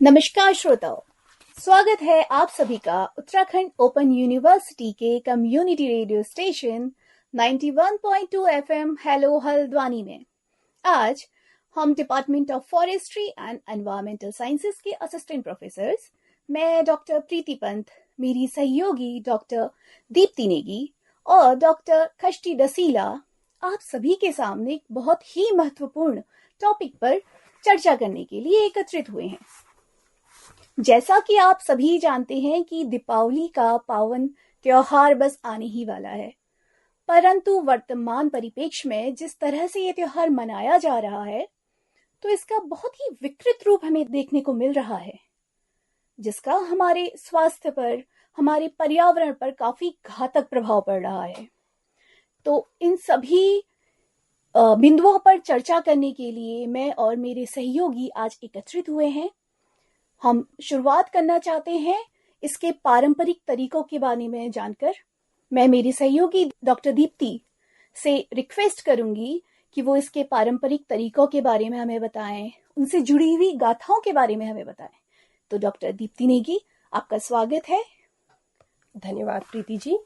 नमस्कार श्रोताओ, स्वागत है आप सभी का उत्तराखंड ओपन यूनिवर्सिटी के community radio station 91.2 FM hello Haldwani में। आज हम department of forestry and environmental sciences के असिस्टेंट प्रोफेसर्स, मैं डॉक्टर प्रीति पंत, मेरी सहयोगी डॉक्टर दीप्ति नेगी और डॉक्टर खष्टी डसीला आप सभी के सामने एक बहुत ही महत्वपूर्ण टॉपिक पर चर्चा करने के लिए एकत्रित हुए हैं। जैसा कि आप सभी जानते हैं कि दीपावली का पावन त्योहार बस आने ही वाला है, परंतु वर्तमान परिप्रेक्ष्य में जिस तरह से ये त्योहार मनाया जा रहा है, तो इसका बहुत ही विकृत रूप हमें देखने को मिल रहा है, जिसका हमारे स्वास्थ्य पर, हमारे पर्यावरण पर काफी घातक प्रभाव पड़ रहा है। तो इन सभी बिंदुओं पर चर्चा करने के लिए मैं और मेरे सहयोगी आज एकत्रित हुए हैं। हम शुरुआत करना चाहते हैं इसके पारंपरिक तरीकों के बारे में जानकर। मैं मेरी सहयोगी डॉक्टर दीप्ति से रिक्वेस्ट करूंगी कि वो इसके पारंपरिक तरीकों के बारे में हमें बताएं, उनसे जुड़ी हुई गाथाओं के बारे में हमें बताएं। तो डॉक्टर दीप्ति नेगी, आपका स्वागत है। धन्यवाद प्रीति जी।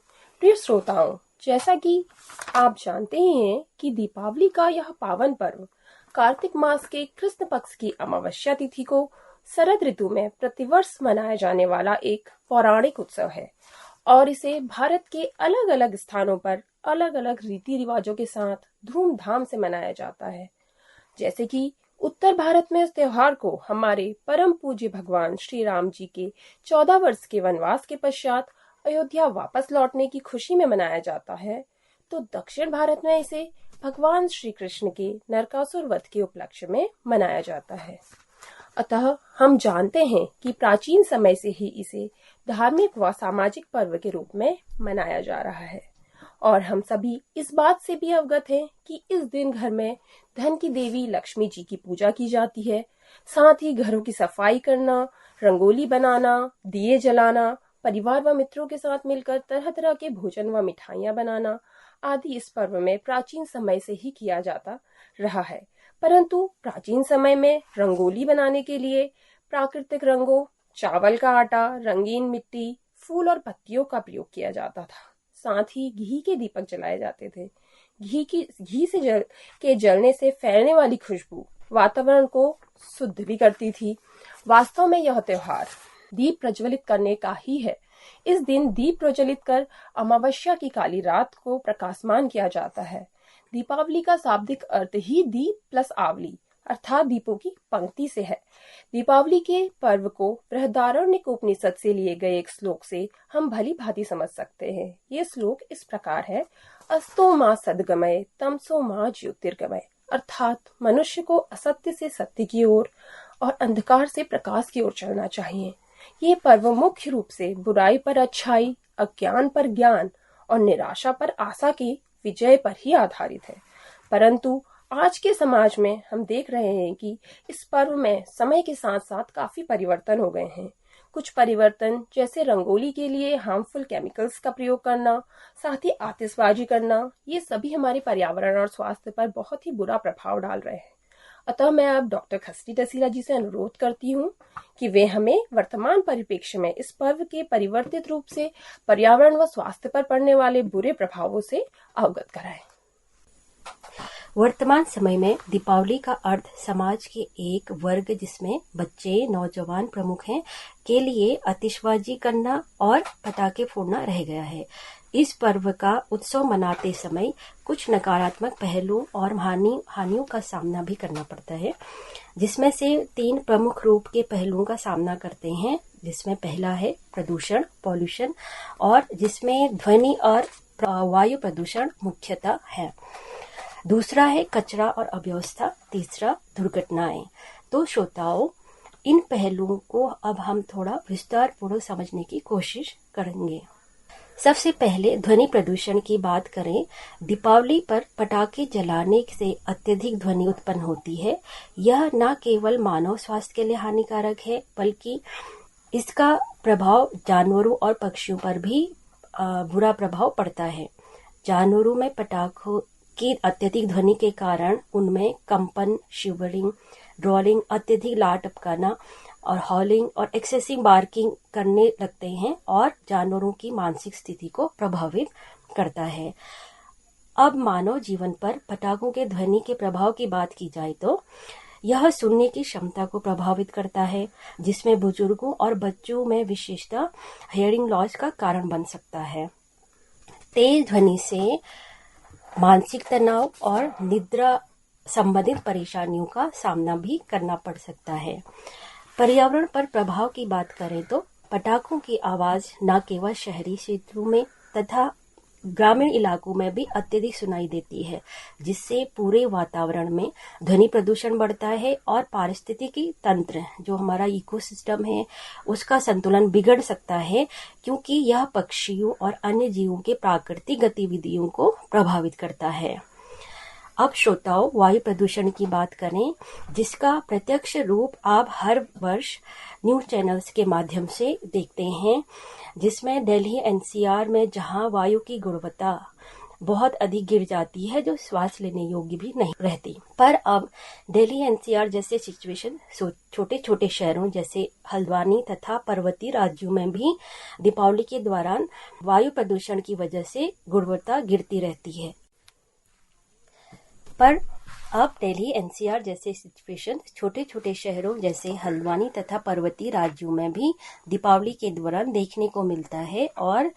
प्रिय श्रोताओं, जैसा कि आप जानते ही हैं कि दीपावली का यह पावन पर्व कार्तिक मास के कृष्ण पक्ष की अमावस्या तिथि को शरद ऋतु में प्रतिवर्ष मनाया जाने वाला एक पौराणिक उत्सव है और इसे भारत के अलग अलग स्थानों पर अलग अलग रीति रिवाजों के साथ धूमधाम से मनाया जाता है। जैसे कि उत्तर भारत में इस त्योहार को हमारे परम पूज्य भगवान श्री राम जी के 14 वर्ष के वनवास के पश्चात अयोध्या वापस लौटने की खुशी में मनाया जाता है, तो दक्षिण भारत में इसे भगवान श्री कृष्ण के नरकासुर वध के उपलक्ष्य में मनाया जाता है। अतः हम जानते हैं कि प्राचीन समय से ही इसे धार्मिक व सामाजिक पर्व के रूप में मनाया जा रहा है और हम सभी इस बात से भी अवगत हैं कि इस दिन घर में धन की देवी लक्ष्मी जी की पूजा की जाती है। साथ ही घरों की सफाई करना, रंगोली बनाना, दिए जलाना, परिवार व मित्रों के साथ मिलकर तरह तरह के भोजन व मिठाइयां बनाना आदि इस पर्व में प्राचीन समय से ही किया जाता रहा है। परंतु प्राचीन समय में रंगोली बनाने के लिए प्राकृतिक रंगों, चावल का आटा, रंगीन मिट्टी, फूल और पत्तियों का प्रयोग किया जाता था। साथ ही घी के दीपक जलाए जाते थे। घी से जलने से फैलने वाली खुशबू वातावरण को शुद्ध भी करती थी। वास्तव में यह त्योहार दीप प्रज्वलित करने का ही है। इस दिन दीप प्रज्वलित कर अमावस्या की काली रात को प्रकाशमान किया जाता है। दीपावली का शाब्दिक अर्थ ही दीप प्लस आवली अर्थात दीपों की पंक्ति से है। दीपावली के पर्व को बृहदारण्यक उपनिषद से लिए गए एक श्लोक से हम भली भांति समझ सकते हैं। ये श्लोक इस प्रकार है: अस्तो मां सद्गमय तमसो मां ज्योतिर्गमय, अर्थात मनुष्य को असत्य से सत्य की ओर और अंधकार से प्रकाश की ओर चलना चाहिए। ये पर्व मुख्य रूप से बुराई पर अच्छाई, अज्ञान पर ज्ञान और निराशा पर आशा की विजय पर ही आधारित है। परंतु आज के समाज में हम देख रहे हैं कि इस पर्व में समय के साथ साथ काफी परिवर्तन हो गए हैं। कुछ परिवर्तन जैसे रंगोली के लिए हार्मफुल केमिकल्स का प्रयोग करना, साथ ही आतिशबाजी करना, ये सभी हमारे पर्यावरण और स्वास्थ्य पर बहुत ही बुरा प्रभाव डाल रहे हैं। अतः मैं अब डॉक्टर खष्टी डसीला जी से अनुरोध करती हूँ कि वे हमें वर्तमान परिप्रेक्ष्य में इस पर्व के परिवर्तित रूप से पर्यावरण व स्वास्थ्य पर पड़ने वाले बुरे प्रभावों से अवगत कराएं। वर्तमान समय में दीपावली का अर्थ समाज के एक वर्ग, जिसमें बच्चे, नौजवान प्रमुख हैं, के लिए आतिशबाजी करना और पटाखे फोड़ना रह गया है। इस पर्व का उत्सव मनाते समय कुछ नकारात्मक पहलुओं और हानियों का सामना भी करना पड़ता है, जिसमें से 3 प्रमुख रूप के पहलुओं का सामना करते हैं। जिसमें पहला है प्रदूषण, पॉल्यूशन, और जिसमें ध्वनि और वायु प्रदूषण मुख्यतः है। दूसरा है कचरा और अव्यवस्था। तीसरा दुर्घटनाएं। तो श्रोताओं, इन पहलुओं को अब हम थोड़ा विस्तार पूर्वक समझने की कोशिश करेंगे। सबसे पहले ध्वनि प्रदूषण की बात करें। दीपावली पर पटाखे जलाने से अत्यधिक ध्वनि उत्पन्न होती है। यह न केवल मानव स्वास्थ्य के लिए हानिकारक है, बल्कि इसका प्रभाव जानवरों और पक्षियों पर भी बुरा प्रभाव पड़ता है। जानवरों में पटाखों की अत्यधिक ध्वनि के कारण उनमें कंपन, शिवरिंग, ड्रॉलिंग, अत्यधिक लार टपकाना और हॉलिंग और एक्सेसिव बार्किंग करने लगते हैं और जानवरों की मानसिक स्थिति को प्रभावित करता है। अब मानव जीवन पर पटाखों के ध्वनि के प्रभाव की बात की जाए तो यह सुनने की क्षमता को प्रभावित करता है, जिसमें बुजुर्गों और बच्चों में विशेषतः हियरिंग लॉस का कारण बन सकता है। तेज ध्वनि से मानसिक तनाव और निद्रा संबंधित परेशानियों का सामना भी करना पड़ सकता है। पर्यावरण पर प्रभाव की बात करें तो पटाखों की आवाज न केवल शहरी क्षेत्रों में तथा ग्रामीण इलाकों में भी अत्यधिक सुनाई देती है, जिससे पूरे वातावरण में ध्वनि प्रदूषण बढ़ता है और पारिस्थितिकी तंत्र, जो हमारा इकोसिस्टम है, उसका संतुलन बिगड़ सकता है, क्योंकि यह पक्षियों और अन्य जीवों के प्राकृतिक गतिविधियों को प्रभावित करता है। अब श्रोताओं, वायु प्रदूषण की बात करें, जिसका प्रत्यक्ष रूप आप हर वर्ष न्यूज चैनल्स के माध्यम से देखते हैं, जिसमें दिल्ली एनसीआर में जहां वायु की गुणवत्ता बहुत अधिक गिर जाती है, जो श्वास लेने योग्य भी नहीं रहती। पर अब दिल्ली एनसीआर जैसे सिचुएशन छोटे छोटे शहरों जैसे हल्द्वानी तथा पर्वतीय राज्यों में भी दीपावली के दौरान वायु प्रदूषण की वजह से गुणवत्ता गिरती रहती है। पर अब दिल्ली एनसीआर जैसे सिचुएशन छोटे छोटे शहरों जैसे हल्द्वानी तथा पर्वतीय राज्यों में भी दीपावली के दौरान देखने को मिलता है और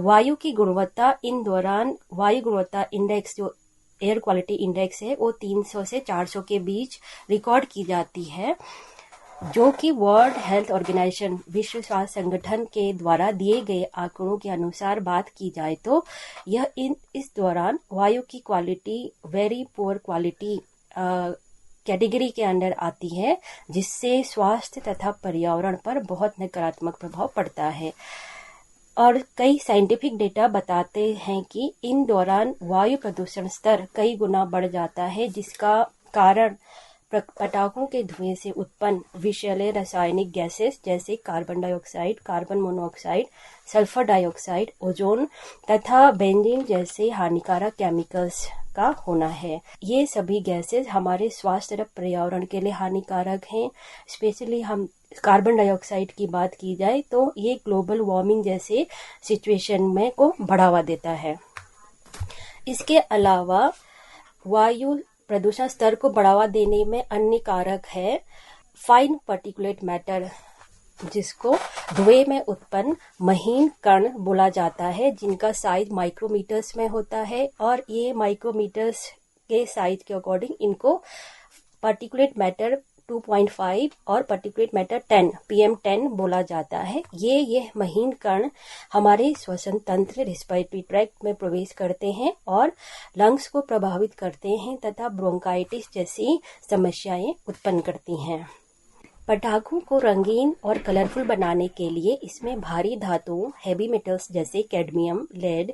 वायु की गुणवत्ता इन दौरान वायु गुणवत्ता इंडेक्स, जो एयर क्वालिटी इंडेक्स है, वो 300 से 400 के बीच रिकॉर्ड की जाती है, जो कि वर्ल्ड हेल्थ ऑर्गेनाइजेशन, विश्व स्वास्थ्य संगठन के द्वारा दिए गए आंकड़ों के अनुसार बात की जाए तो यह इस दौरान वायु की quality very poor quality category के अंडर आती है, जिससे स्वास्थ्य तथा पर्यावरण पर बहुत नकारात्मक प्रभाव पड़ता है। और कई साइंटिफिक डेटा बताते हैं कि इन दौरान वायु प्रदूषण स्तर कई गुना बढ़ जाता है, जिसका कारण पटाखों के धुएं से उत्पन्न विषैले रासायनिक गैसेस जैसे carbon dioxide, carbon monoxide, sulphur dioxide, ozone तथा बेंजीन जैसे हानिकारक केमिकल्स का होना है। ये सभी गैसेस हमारे स्वास्थ्य और पर्यावरण के लिए हानिकारक हैं। स्पेशली हम कार्बन डाइऑक्साइड की बात की जाए तो ये ग्लोबल वार्मिंग जैसे सिचुएशन में को बढ़ावा देता है। इसके अलावा वायु प्रदूषण स्तर को बढ़ावा देने में अन्य कारक है फाइन पार्टिकुलेट मैटर, जिसको धुएं में उत्पन्न महीन कण बोला जाता है, जिनका साइज माइक्रोमीटर्स में होता है और ये माइक्रोमीटर्स के साइज के अकॉर्डिंग इनको पार्टिकुलेट मैटर 2.5 और पार्टिकुलेट मैटर 10 PM10 बोला जाता है। ये महीन कण हमारे श्वसन तंत्र रेस्पिरेटरी ट्रैक्ट में प्रवेश करते हैं और लंग्स को प्रभावित करते हैं तथा ब्रोंकाइटिस जैसी समस्याएं उत्पन्न करती हैं। पटाखों को रंगीन और कलरफुल बनाने के लिए इसमें भारी धातुओं, हैवी मेटल्स जैसे कैडमियम, लेड,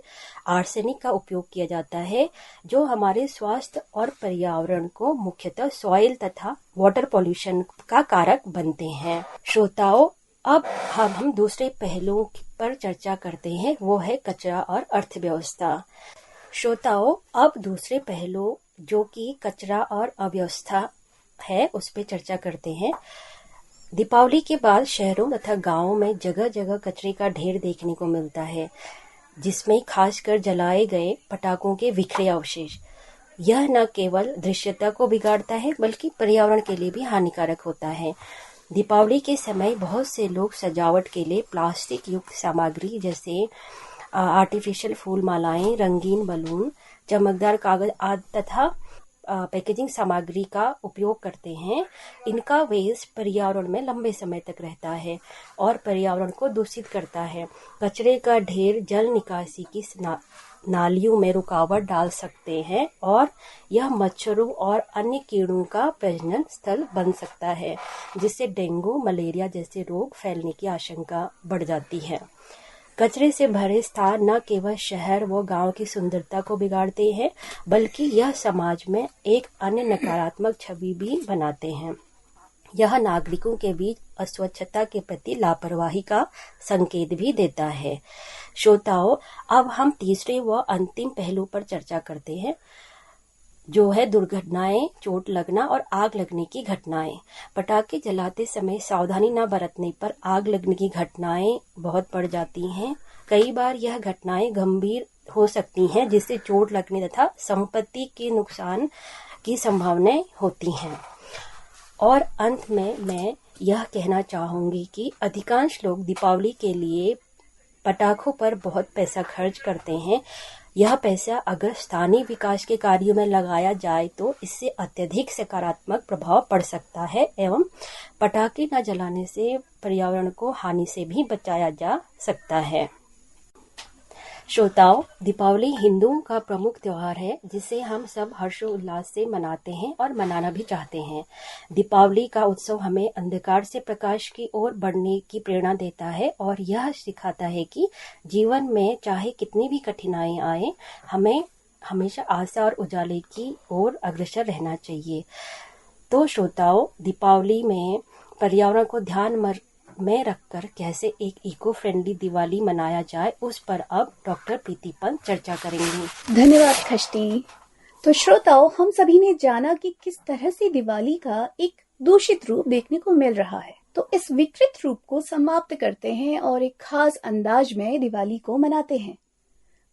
आर्सेनिक का उपयोग किया जाता है, जो हमारे स्वास्थ्य और पर्यावरण को मुख्यतः सॉइल तथा वाटर पॉल्यूशन का कारक बनते हैं। श्रोताओं, अब हम दूसरे पहलुओं पर चर्चा करते हैं, वो है कचरा और अर्थव्यवस्था। श्रोताओं, अब दूसरे पहलू जो कि कचरा और अव्यवस्था है, उस पर चर्चा करते हैं। दीपावली के बाद शहरों तथा गांवों में जगह जगह कचरे का ढेर देखने को मिलता है, जिसमें खासकर जलाए गए पटाखों के बिखरे अवशेष। यह न केवल दृश्यता को बिगाड़ता है, बल्कि पर्यावरण के लिए भी हानिकारक होता है। दीपावली के समय बहुत से लोग सजावट के लिए प्लास्टिक युक्त सामग्री जैसे आर्टिफिशियल फूल मालाएं, रंगीन बलून, चमकदार कागज आदि तथा पैकेजिंग सामग्री का उपयोग करते हैं। इनका वेस्ट पर्यावरण में लंबे समय तक रहता है और पर्यावरण को दूषित करता है। कचरे का ढेर जल निकासी की नालियों में रुकावट डाल सकते हैं और यह मच्छरों और अन्य कीड़ों का प्रजनन स्थल बन सकता है, जिससे डेंगू, मलेरिया जैसे रोग फैलने की आशंका बढ़ जाती है। कचरे से भरे स्थान न केवल शहर व गांव की सुंदरता को बिगाड़ते हैं, बल्कि यह समाज में एक अन्य नकारात्मक छवि भी बनाते हैं। यह नागरिकों के बीच अस्वच्छता के प्रति लापरवाही का संकेत भी देता है। श्रोताओं, अब हम तीसरे व अंतिम पहलू पर चर्चा करते हैं। जो है दुर्घटनाएं, चोट लगना और आग लगने की घटनाएं। पटाखे जलाते समय सावधानी न बरतने पर आग लगने की घटनाएं बहुत बढ़ जाती हैं। कई बार यह घटनाएं गंभीर हो सकती हैं, जिससे चोट लगने तथा संपत्ति के नुकसान की संभावनाएं होती हैं। और अंत में मैं यह कहना चाहूंगी कि अधिकांश लोग दीपावली के लिए पटाखों पर बहुत पैसा खर्च करते हैं। यह पैसा अगर स्थानीय विकास के कार्यों में लगाया जाए तो इससे अत्यधिक सकारात्मक प्रभाव पड़ सकता है एवं पटाखे न जलाने से पर्यावरण को हानि से भी बचाया जा सकता है। श्रोताओं, दीपावली हिंदुओं का प्रमुख त्योहार है जिसे हम सब हर्षोल्लास से मनाते हैं और मनाना भी चाहते हैं। दीपावली का उत्सव हमें अंधकार से प्रकाश की ओर बढ़ने की प्रेरणा देता है और यह सिखाता है कि जीवन में चाहे कितनी भी कठिनाई आए, हमें हमेशा आशा और उजाले की ओर अग्रसर रहना चाहिए। तो श्रोताओं, दीपावली में पर्यावरण को ध्यान में रखकर कैसे एक इको फ्रेंडली दिवाली मनाया जाए, उस पर अब डॉक्टर प्रीति पंत चर्चा करेंगी। धन्यवाद खष्टी। तो श्रोताओं, हम सभी ने जाना कि किस तरह से दिवाली का एक दूषित रूप देखने को मिल रहा है। तो इस विकृत रूप को समाप्त करते हैं और एक खास अंदाज में दिवाली को मनाते हैं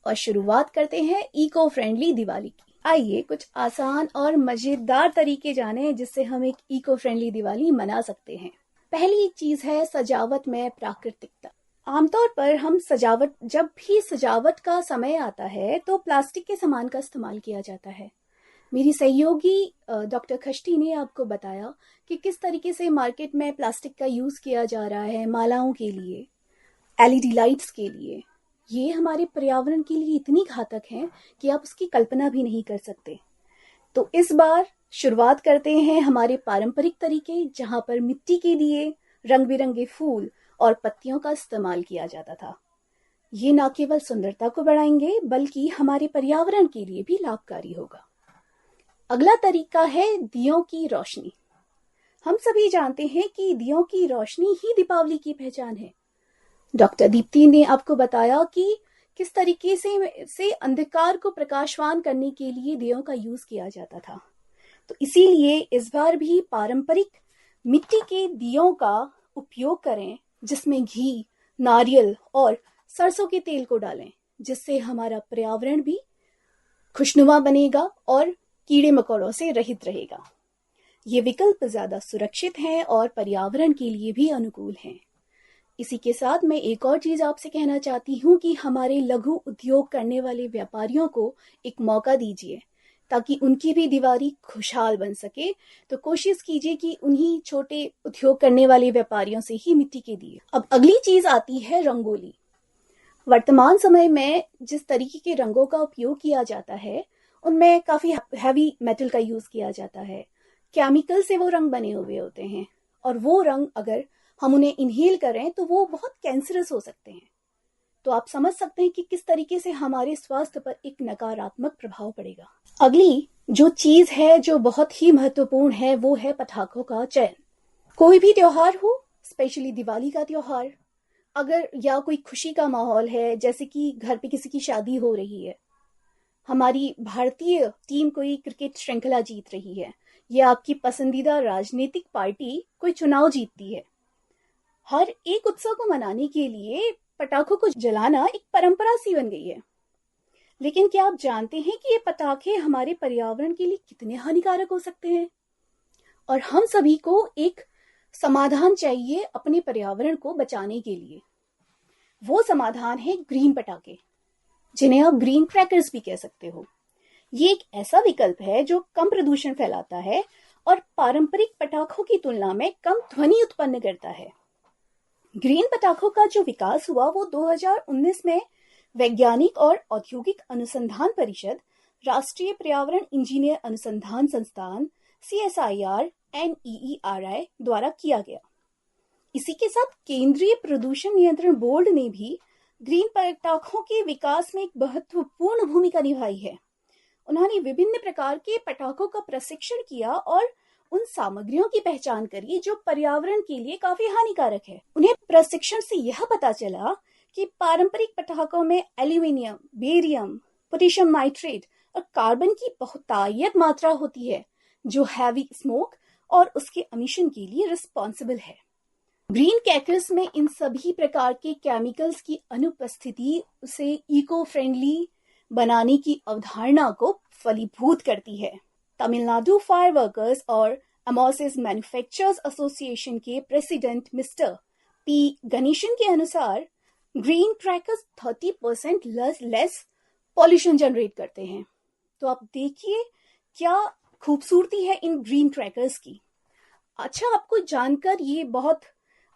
और शुरुआत करते हैं इको फ्रेंडली दिवाली की। आइए कुछ आसान और मजेदार तरीके जानें जिससे हम एक इको फ्रेंडली दिवाली मना सकते हैं। पहली चीज है सजावट में प्राकृतिकता। आमतौर पर हम जब भी सजावट का समय आता है तो प्लास्टिक के सामान का इस्तेमाल किया जाता है। मेरी सहयोगी डॉक्टर खष्टी ने आपको बताया कि किस तरीके से मार्केट में प्लास्टिक का यूज किया जा रहा है मालाओं के लिए, एलईडी लाइट्स के लिए। ये हमारे पर्यावरण के लिए इतनी घातक है कि आप उसकी कल्पना भी नहीं कर सकते। तो इस बार शुरुआत करते हैं हमारे पारंपरिक तरीके, जहां पर मिट्टी के लिए रंग बिरंगे फूल और पत्तियों का इस्तेमाल किया जाता था। ये न केवल सुंदरता को बढ़ाएंगे बल्कि हमारे पर्यावरण के लिए भी लाभकारी होगा। अगला तरीका है दियों की रोशनी। हम सभी जानते हैं कि दियों की रोशनी ही दीपावली की पहचान है। डॉक्टर दीप्ति ने आपको बताया कि किस तरीके से अंधकार को प्रकाशवान करने के लिए दियों का यूज किया जाता था। तो इसीलिए इस बार भी पारंपरिक मिट्टी के दियों का उपयोग करें, जिसमें घी, नारियल और सरसों के तेल को डालें, जिससे हमारा पर्यावरण भी खुशनुमा बनेगा और कीड़े मकोड़ों से रहित रहेगा। ये विकल्प ज्यादा सुरक्षित हैं और पर्यावरण के लिए भी अनुकूल हैं। इसी के साथ मैं एक और चीज आपसे कहना चाहती हूँ कि हमारे लघु उद्योग करने वाले व्यापारियों को एक मौका दीजिए ताकि उनकी भी दिवाली खुशहाल बन सके। तो कोशिश कीजिए कि उन्हीं छोटे उद्योग करने वाले व्यापारियों से ही मिट्टी के दिए। अब अगली चीज आती है रंगोली। वर्तमान समय में जिस तरीके के रंगों का उपयोग किया जाता है उनमें काफी हैवी मेटल का यूज किया जाता है। केमिकल से वो रंग बने हुए होते हैं और वो रंग अगर हम उन्हें इनहेल करें तो वो बहुत कैंसरस हो सकते हैं। तो आप समझ सकते हैं कि किस तरीके से हमारे स्वास्थ्य पर एक नकारात्मक प्रभाव पड़ेगा। अगली जो चीज है जो बहुत ही महत्वपूर्ण है वो है पटाखों का चयन। कोई भी त्योहार हो, स्पेशली दिवाली का त्योहार, अगर या कोई खुशी का माहौल है, जैसे कि घर पे किसी की शादी हो रही है, हमारी भारतीय टीम कोई क्रिकेट श्रृंखला जीत रही है, या आपकी पसंदीदा राजनीतिक पार्टी कोई चुनाव जीतती है, हर एक उत्सव को मनाने के लिए पटाखों को जलाना एक परंपरा सी बन गई है। लेकिन क्या आप जानते हैं कि ये पटाखे हमारे पर्यावरण के लिए कितने हानिकारक हो सकते हैं? और हम सभी को एक समाधान चाहिए अपने पर्यावरण को बचाने के लिए। वो समाधान है ग्रीन पटाखे, जिन्हें आप ग्रीन क्रैकर्स भी कह सकते हो। ये एक ऐसा विकल्प है जो कम प्रदूषण फैलाता है और पारंपरिक पटाखों की तुलना में कम ध्वनि उत्पन्न करता है। ग्रीन पटाखों का जो विकास हुआ वो 2019 में वैज्ञानिक और औद्योगिक अनुसंधान परिषद, राष्ट्रीय पर्यावरण इंजीनियर अनुसंधान संस्थान CSIR NEERI द्वारा किया गया। इसी के साथ केंद्रीय प्रदूषण नियंत्रण बोर्ड ने भी ग्रीन पटाखों के विकास में एक महत्वपूर्ण भूमिका निभाई है। उन्होंने विभिन्न प्रकार के पटाखों का प्रशिक्षण किया और उन सामग्रियों की पहचान करी जो पर्यावरण के लिए काफी हानिकारक है। उन्हें प्रशिक्षण से यह पता चला कि पारंपरिक पटाखों में एल्यूमिनियम, बेरियम, पोटेशियम नाइट्रेट और कार्बन की बहुतायत मात्रा होती है जो हैवी स्मोक और उसके एमिशन के लिए रिस्पॉन्सिबल है। ग्रीन क्रैकर्स में इन सभी प्रकार के केमिकल्स की अनुपस्थिति उसे इको फ्रेंडली बनाने की अवधारणा को फलीभूत करती है। तमिलनाडु फायर वर्कर्स और एमोसिस मैन्युफैक्चरर्स एसोसिएशन के प्रेसिडेंट मिस्टर पी गणेशन के अनुसार green crackers 30% less pollution generate करते हैं। तो आप देखिए क्या खूबसूरती है इन ग्रीन क्रैकर्स की। अच्छा, आपको जानकर ये बहुत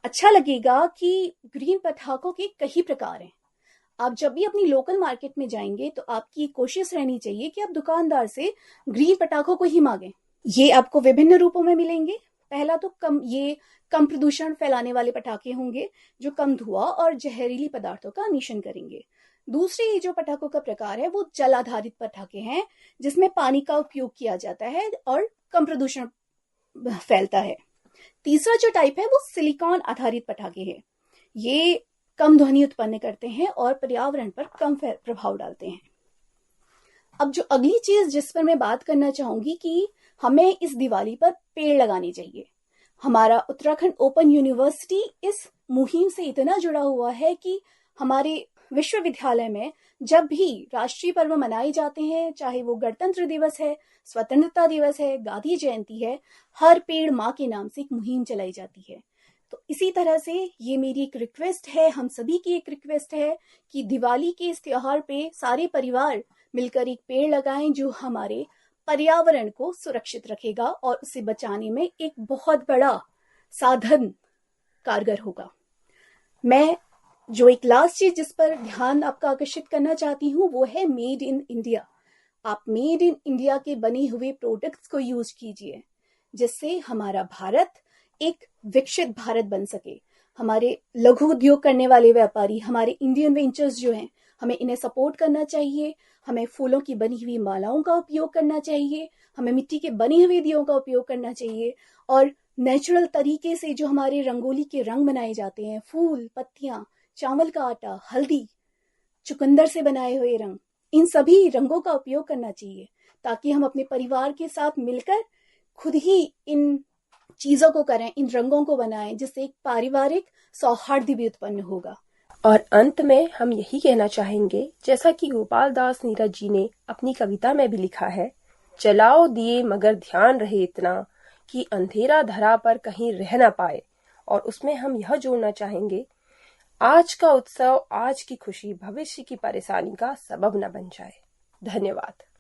अच्छा लगेगा कि ग्रीन पटाखों के कई प्रकार हैं। आप जब भी अपनी लोकल मार्केट में जाएंगे तो आपकी कोशिश रहनी चाहिए कि आप दुकानदार से ग्रीन पटाखों को ही मांगें। ये आपको विभिन्न रूपों में मिलेंगे। पहला तो कम प्रदूषण फैलाने वाले पटाखे होंगे जो कम धुआं और जहरीली पदार्थों का एमिशन करेंगे। दूसरे जो पटाखों का प्रकार है वो जल आधारित पटाखे हैं जिसमें पानी का उपयोग किया जाता है और कम प्रदूषण फैलता है। तीसरा जो टाइप है वो सिलिकॉन आधारित पटाखे हैं। ये कम ध्वनि उत्पन्न करते हैं और पर्यावरण पर कम प्रभाव डालते हैं। अब जो अगली चीज जिस पर मैं बात करना चाहूंगी कि हमें इस दिवाली पर पेड़ लगाने चाहिए। हमारा उत्तराखंड ओपन यूनिवर्सिटी इस मुहिम से इतना जुड़ा हुआ है कि हमारे विश्वविद्यालय में जब भी राष्ट्रीय पर्व मनाए जाते हैं, चाहे वो गणतंत्र दिवस है, स्वतंत्रता दिवस है, गांधी जयंती है, हर पेड़ माँ के नाम से एक मुहिम चलाई जाती है। तो इसी तरह से ये मेरी एक रिक्वेस्ट है, हम सभी की एक रिक्वेस्ट है कि दिवाली के इस त्योहार पे सारे परिवार मिलकर एक पेड़ लगाएं जो हमारे पर्यावरण को सुरक्षित रखेगा और उसे बचाने में एक बहुत बड़ा साधन कारगर होगा। मैं जो एक लास्ट चीज जिस पर ध्यान आपका आकर्षित करना चाहती हूँ वो है मेड इन इंडिया। आप मेड इन इंडिया के बने हुए प्रोडक्ट्स को यूज कीजिए जिससे हमारा भारत एक विकसित भारत बन सके। हमारे लघु उद्योग करने वाले व्यापारी, हमारे इंडियन वेंचर्स जो हैं, हमें इन्हें सपोर्ट करना चाहिए। हमें फूलों की बनी हुई मालाओं का उपयोग करना चाहिए, हमें मिट्टी के बने हुए दियों का उपयोग करना चाहिए और नेचुरल तरीके से जो हमारे रंगोली के रंग बनाए जाते हैं, फूल, पत्तियां, चावल का आटा, हल्दी, चुकंदर से बनाए हुए रंग, इन सभी रंगों का उपयोग करना चाहिए ताकि हम अपने परिवार के साथ मिलकर खुद ही इन चीजों को करें, इन रंगों को बनाएं जिससे एक पारिवारिक सौहार्द भी उत्पन्न होगा। और अंत में हम यही कहना चाहेंगे, जैसा कि गोपाल दास नीरज जी ने अपनी कविता में भी लिखा है, जलाओ दिए मगर ध्यान रहे इतना कि अंधेरा धरा पर कहीं रह ना पाए। और उसमें हम यह जोड़ना चाहेंगे, आज का उत्सव, आज की खुशी भविष्य की परेशानी का सबब न बन जाए। धन्यवाद।